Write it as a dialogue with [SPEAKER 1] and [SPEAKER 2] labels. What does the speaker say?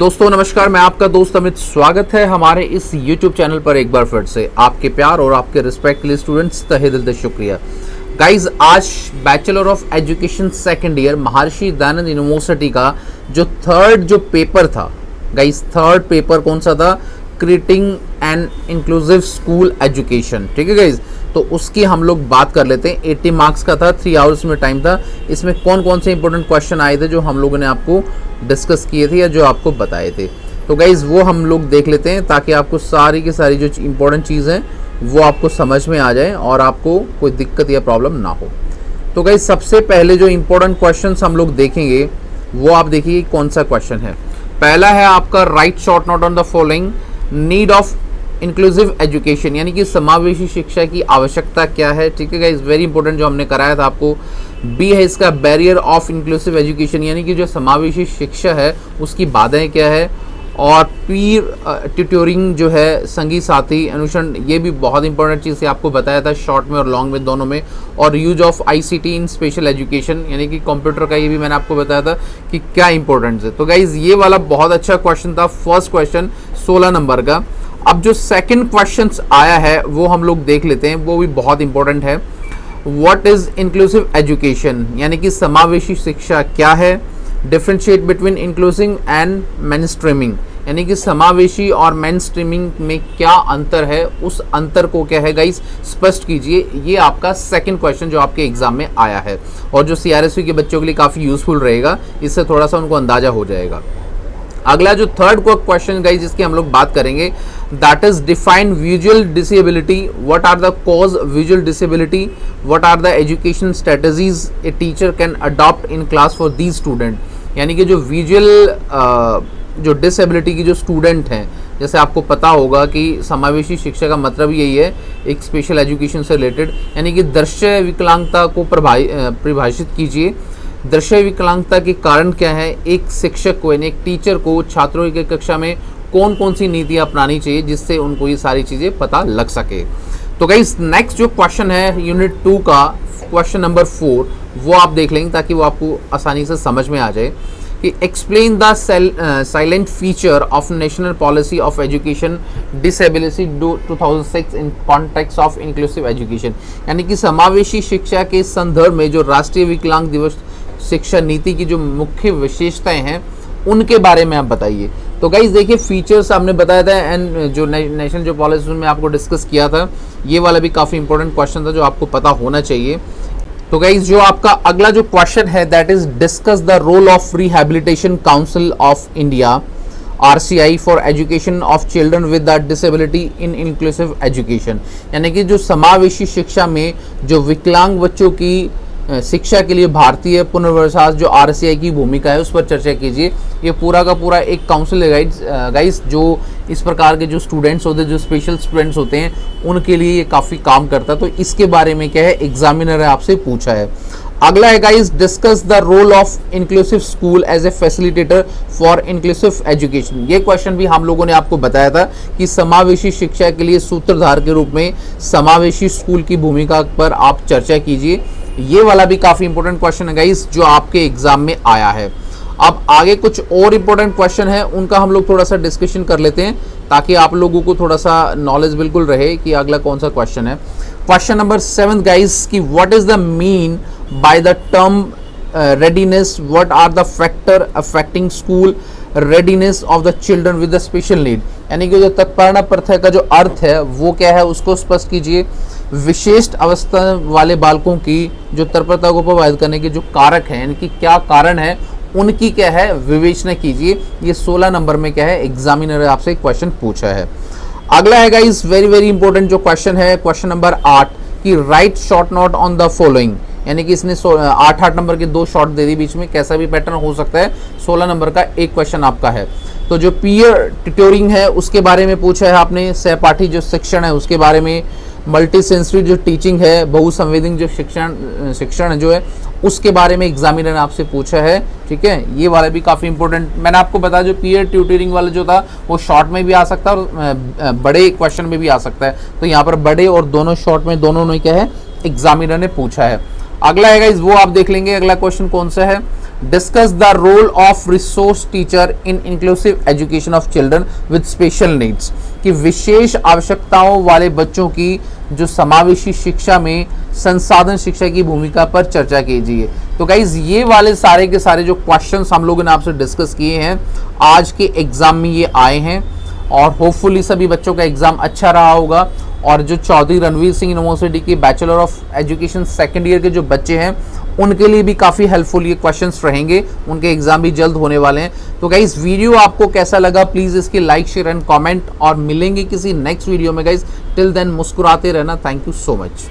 [SPEAKER 1] दोस्तों नमस्कार, मैं आपका दोस्त अमित। स्वागत है हमारे इस YouTube चैनल पर एक बार फिर से। आपके प्यार और आपके रिस्पेक्ट के लिए स्टूडेंट्स तहे दिल से शुक्रिया। गाइज, आज bachelor of education second year Maharshi Dayanand university का जो थर्ड पेपर था, गाइज थर्ड पेपर कौन सा था? Creating an inclusive school education. ठीक है गाइज, तो उसकी हम लोग बात कर लेते हैं। 80 मार्क्स का था, 3 आवर्स में टाइम था। इसमें कौन कौन से इंपॉर्टेंट क्वेश्चन आए थे जो हम लोगों ने आपको डिस्कस किए थे या जो आपको बताए थे, तो गाइज वो हम लोग देख लेते हैं ताकि आपको सारी की सारी जो इंपॉर्टेंट चीज़ हैं वो आपको समझ में आ जाए और आपको कोई दिक्कत या प्रॉब्लम ना हो। तो गाइज सबसे पहले जो इंपॉर्टेंट क्वेश्चन हम लोग देखेंगे वो आप देखिए कौन सा क्वेश्चन है। पहला है आपका right short note on the following need of inclusive education, यानी कि समावेशी शिक्षा की आवश्यकता क्या है। ठीक है गाइस, वेरी इंपॉर्टेंट जो हमने कराया था आपको। बी है इसका बैरियर ऑफ इंक्लूसिव एजुकेशन, यानी कि जो समावेशी शिक्षा है उसकी बाधाएं क्या है। और पीर ट्यूटोरिंग जो है, संगी साथी अनुसरण, ये भी बहुत इंपॉर्टेंट चीज़ है, आपको बताया था शॉर्ट में और लॉन्ग में दोनों में। और use of ICT in special education, यानी कि कंप्यूटर का, ये भी मैंने आपको बताया था कि क्या इंपॉर्टेंस है। तो गाइज ये वाला बहुत अच्छा क्वेश्चन था, फर्स्ट क्वेश्चन 16 नंबर का। अब जो सेकंड क्वेश्चन आया है वो हम लोग देख लेते हैं, वो भी बहुत इंपॉर्टेंट है। व्हाट इज इंक्लूसिव एजुकेशन, यानी कि समावेशी शिक्षा क्या है। डिफरेंशिएट बिटवीन इंक्लूसिव एंड मेनस्ट्रीमिंग, यानी कि समावेशी और मेनस्ट्रीमिंग में क्या अंतर है, उस अंतर को क्या है गाइस स्पष्ट कीजिए। ये आपका सेकंड क्वेश्चन जो आपके एग्जाम में आया है और जो सीआरएसयू के बच्चों के लिए काफ़ी यूजफुल रहेगा, इससे थोड़ा सा उनको अंदाजा हो जाएगा। अगला जो थर्ड क्वेश्चन गाइस जिसकी हम लोग बात करेंगे, that is define visual disability. What are the cause visual disability, what are the education strategies a teacher can adopt in class for these student, यानी कि जो विजुअल जो डिसेबिलिटी की जो स्टूडेंट हैं, जैसे आपको पता होगा कि समावेशी शिक्षा का मतलब यही है, एक स्पेशल एजुकेशन से रिलेटेड, यानी कि दृश्य विकलांगता को परिभाषित कीजिए। दृश्य विकलांगता के कारण क्या है, एक शिक्षक को यानी एक टीचर को छात्रों की कक्षा में कौन कौन सी नीतियाँ अपनानी चाहिए जिससे उनको ये सारी चीज़ें पता लग सके। तो गाइस नेक्स्ट जो क्वेश्चन है यूनिट 2 का क्वेश्चन नंबर 4, वो आप देख लेंगे ताकि वो आपको आसानी से समझ में आ जाए कि explain the silent feature of national policy of education disability 2006 in context of inclusive education, यानी कि समावेशी शिक्षा के संदर्भ में जो राष्ट्रीय विकलांग दिवस शिक्षा नीति की जो मुख्य विशेषताएं हैं उनके बारे में आप बताइए। तो गाइज देखिए फीचर्स आपने बताया था एंड जो नेशनल जो पॉलिसी में आपको डिस्कस किया था, ये वाला भी काफ़ी इंपॉर्टेंट क्वेश्चन था जो आपको पता होना चाहिए। तो गाइज जो आपका अगला जो क्वेश्चन है that is discuss the role of rehabilitation council of India RCI for education of children with the disability in inclusive education, यानी कि जो समावेशी शिक्षा में जो विकलांग बच्चों की शिक्षा के लिए भारतीय पुनर्वास जो RCI की भूमिका है उस पर चर्चा कीजिए। ये पूरा का पूरा एक काउंसिल है गाइस जो इस प्रकार के जो स्टूडेंट्स होते हैं, जो स्पेशल स्टूडेंट्स होते हैं, उनके लिए ये काफ़ी काम करता है। तो इसके बारे में क्या है, एग्जामिनर ने आपसे पूछा है। अगला है guys discuss the role of inclusive school as a facilitator for inclusive education. ये क्वेश्चन भी हम लोगों ने आपको बताया था कि समावेशी शिक्षा के लिए सूत्रधार के रूप में समावेशी स्कूल की भूमिका पर आप चर्चा कीजिए। ये वाला भी काफ़ी इंपॉर्टेंट क्वेश्चन है गाइस जो आपके एग्जाम में आया है। अब आगे कुछ और इंपॉर्टेंट क्वेश्चन है, उनका हम लोग थोड़ा सा डिस्कशन कर लेते हैं ताकि आप लोगों को थोड़ा सा नॉलेज बिल्कुल रहे कि अगला कौन सा क्वेश्चन है। क्वेश्चन नंबर 7 गाइस कि what is the mean by the term readiness, what are the factor affecting school readiness of the children with the special need, यानी कि जो तत्परता प्रत्यय का जो अर्थ है वो क्या है उसको स्पष्ट कीजिए। विशेष अवस्था वाले बालकों की जो तत्परता को प्रभावित करने के जो कारक हैं, यानी कि क्या कारण है, उनकी क्या है विवेचना कीजिए। ये 16 नंबर में क्या है एग्जामिनर ने आपसे क्वेश्चन पूछा है। अगला है गाइस वेरी वेरी इंपॉर्टेंट जो क्वेश्चन है क्वेश्चन नंबर 8 कि right short note on the following, यानी कि इसने 8 नंबर के 2 शॉर्ट दे दी, बीच में कैसा भी पैटर्न हो सकता है। 16 नंबर का एक क्वेश्चन आपका है। तो जो पीयर ट्यूटोरिंग है उसके बारे में पूछा है आपने, सहपाठी जो शिक्षण है उसके बारे में, मल्टी सेंसरी जो टीचिंग है, बहुसंवेदनशील जो शिक्षण जो है उसके बारे में एग्जामिनर ने आपसे पूछा है। ठीक है, ये वाला भी काफ़ी इंपॉर्टेंट, मैंने आपको बताया जो पीयर ट्यूटरिंग वाला जो था वो शॉर्ट में भी आ सकता है और बड़े क्वेश्चन में भी आ सकता है। तो यहाँ पर बड़े और दोनों शॉर्ट में दोनों ने क्या है एग्जामिनर ने पूछा है। अगला है गाइस वो आप देख लेंगे। अगला क्वेश्चन कौन सा है, discuss the role of resource teacher in inclusive education of children with special needs, कि विशेष आवश्यकताओं वाले बच्चों की जो समावेशी शिक्षा में संसाधन शिक्षा की भूमिका पर चर्चा कीजिए। तो गाइज ये वाले सारे के सारे जो क्वेश्चंस हम लोगों ने आपसे डिस्कस किए हैं आज के एग्जाम में ये आए हैं, और होपफुली सभी बच्चों का एग्जाम अच्छा रहा होगा। और जो चौधरी रणवीर सिंह यूनिवर्सिटी की bachelor of education second year के जो बच्चे हैं उनके लिए भी काफ़ी हेल्पफुल ये क्वेश्चंस रहेंगे, उनके एग्जाम भी जल्द होने वाले हैं। तो गाइस वीडियो आपको कैसा लगा प्लीज़ इसकी लाइक शेयर एंड कमेंट, और मिलेंगे किसी नेक्स्ट वीडियो में गाइस। टिल देन मुस्कुराते रहना। Thank you so much.